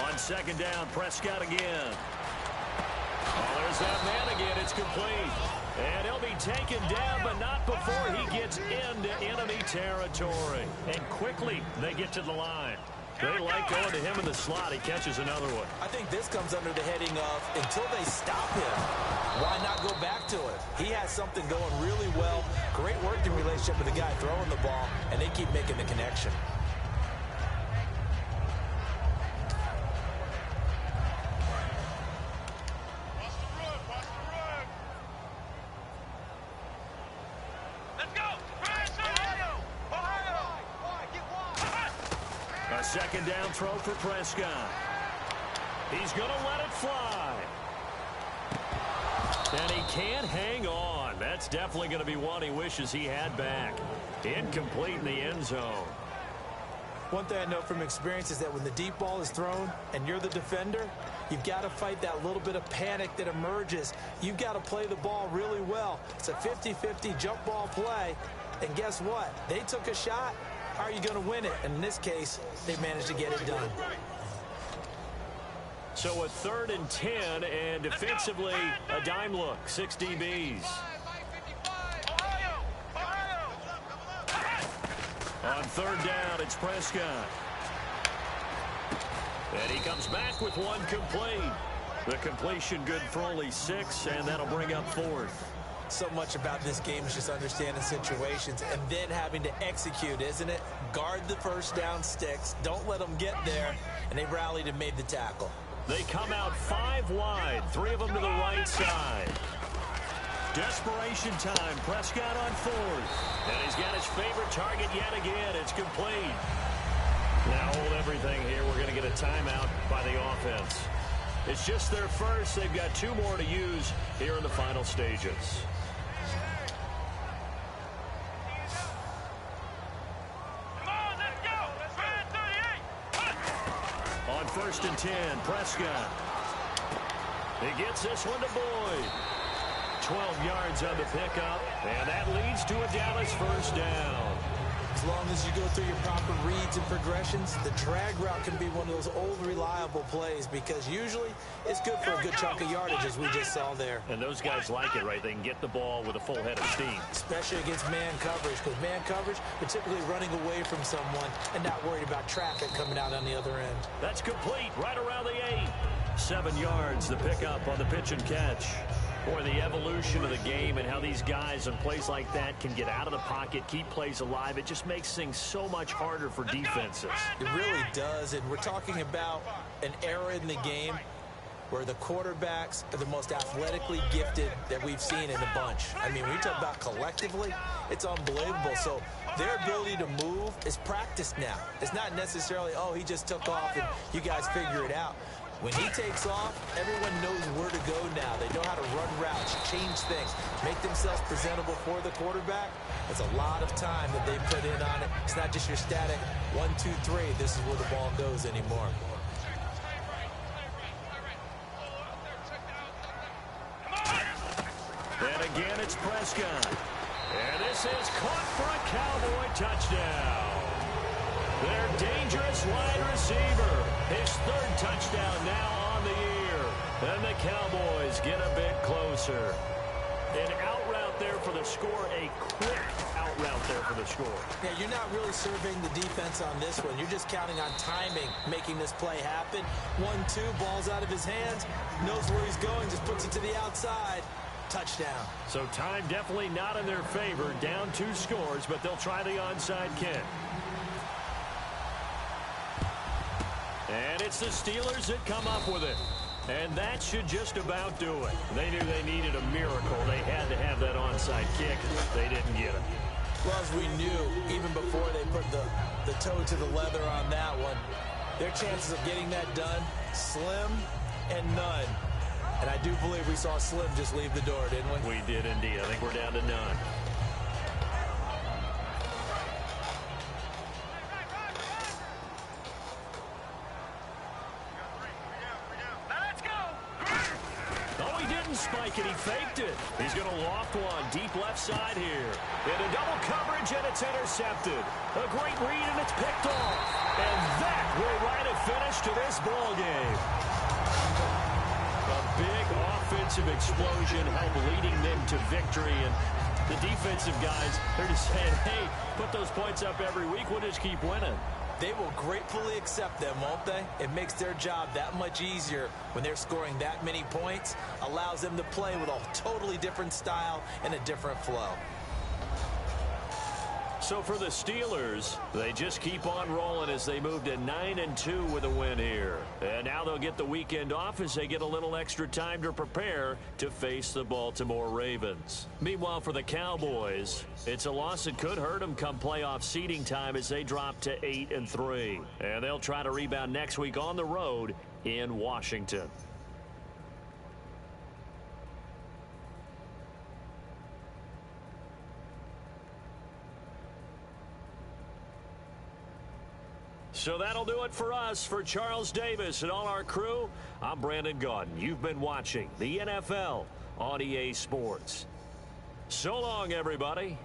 On second down, Prescott again. Oh, there's that man again. It's complete. And he'll be taken down, but not before he gets into enemy territory. And quickly, they get to the line. They like going to him in the slot. He catches another one. I think this comes under the heading of until they stop him, why not go back to it? He has something going really well. Great working relationship with the guy throwing the ball, and they keep making the connection. Second down throw for Prescott. He's going to let it fly. And he can't hang on. That's definitely going to be one he wishes he had back. Incomplete in the end zone. One thing I know from experience is that when the deep ball is thrown and you're the defender, you've got to fight that little bit of panic that emerges. You've got to play the ball really well. It's a 50-50 jump ball play. And guess what? They took a shot. How are you going to win it? And in this case, they managed to get it done. So a 3rd and 10, and defensively, a dime look. 6 DBs. On 3rd down, it's Prescott. And he comes back with one complete. The completion good for only 6, and that'll bring up 4th. So much about this game is just understanding situations and then having to execute, isn't it? Guard the first down sticks. Don't let them get there. And they rallied and made the tackle. They come out 5 wide, 3 of them to the right side. Desperation time. Prescott on 4th. And he's got his favorite target yet again. It's complete. Now hold everything here. We're going to get a timeout by the offense. It's just their first. They've got 2 more to use here in the final stages. On 1st and 10, Prescott. He gets this one to Boyd. 12 yards on the pickup, and that leads to a Dallas first down. As long as you go through your proper reads and progressions, the drag route can be one of those old reliable plays because usually it's good for a good chunk of yardage, as we just saw there. And those guys like it, right? They can get the ball with a full head of steam. Especially against man coverage, because man coverage, they're typically running away from someone and not worried about traffic coming out on the other end. That's complete right around the 8. 7 yards, the pickup on the pitch and catch. Boy, the evolution of the game and how these guys in plays like that can get out of the pocket, keep plays alive, it just makes things so much harder for defenses. It really does, and we're talking about an era in the game where the quarterbacks are the most athletically gifted that we've seen in a bunch. I mean, when you talk about collectively, it's unbelievable. So their ability to move is practiced now. It's not necessarily, oh, he just took off and you guys figure it out. When he takes off, everyone knows where to go now. They know how to run routes, change things, make themselves presentable for the quarterback. That's a lot of time that they put in on it. It's not just your static 1, 2, 3. This is where the ball goes anymore. And again, it's Prescott. And this is caught for a Cowboy touchdown. Their dangerous wide receiver. His 3rd touchdown now on the year. And the Cowboys get a bit closer. An out route there for the score. A quick out route there for the score. Yeah, you're not really surveying the defense on this one. You're just counting on timing, making this play happen. 1-2, ball's out of his hands. Knows where he's going, just puts it to the outside. Touchdown. So time definitely not in their favor. Down 2 scores, but they'll try the onside kick. And it's the Steelers that come up with it. And that should just about do it. They knew they needed a miracle. They had to have that onside kick. They didn't get it. Well, as we knew, even before they put the toe to the leather on that one, their chances of getting that done, slim and none. And I do believe we saw Slim just leave the door, didn't we? We did indeed. I think we're down to none. Oh, he didn't spike it. He faked it. He's going to loft one deep left side here. Into double coverage, and it's intercepted. A great read, and it's picked off. And that will write a finish to this ball game. A big offensive explosion helped leading them to victory. And the defensive guys, they're just saying, hey, put those points up every week. We'll just keep winning. They will gratefully accept them, won't they? It makes their job that much easier when they're scoring that many points. Allows them to play with a totally different style and a different flow. So for the Steelers, they just keep on rolling as they move to 9-2 with a win here. And now they'll get the weekend off as they get a little extra time to prepare to face the Baltimore Ravens. Meanwhile, for the Cowboys, it's a loss that could hurt them come playoff seeding time as they drop to 8-3. And they'll try to rebound next week on the road in Washington. So that'll do it for us. For Charles Davis and all our crew, I'm Brandon Gaudin. You've been watching the NFL on EA Sports. So long, everybody.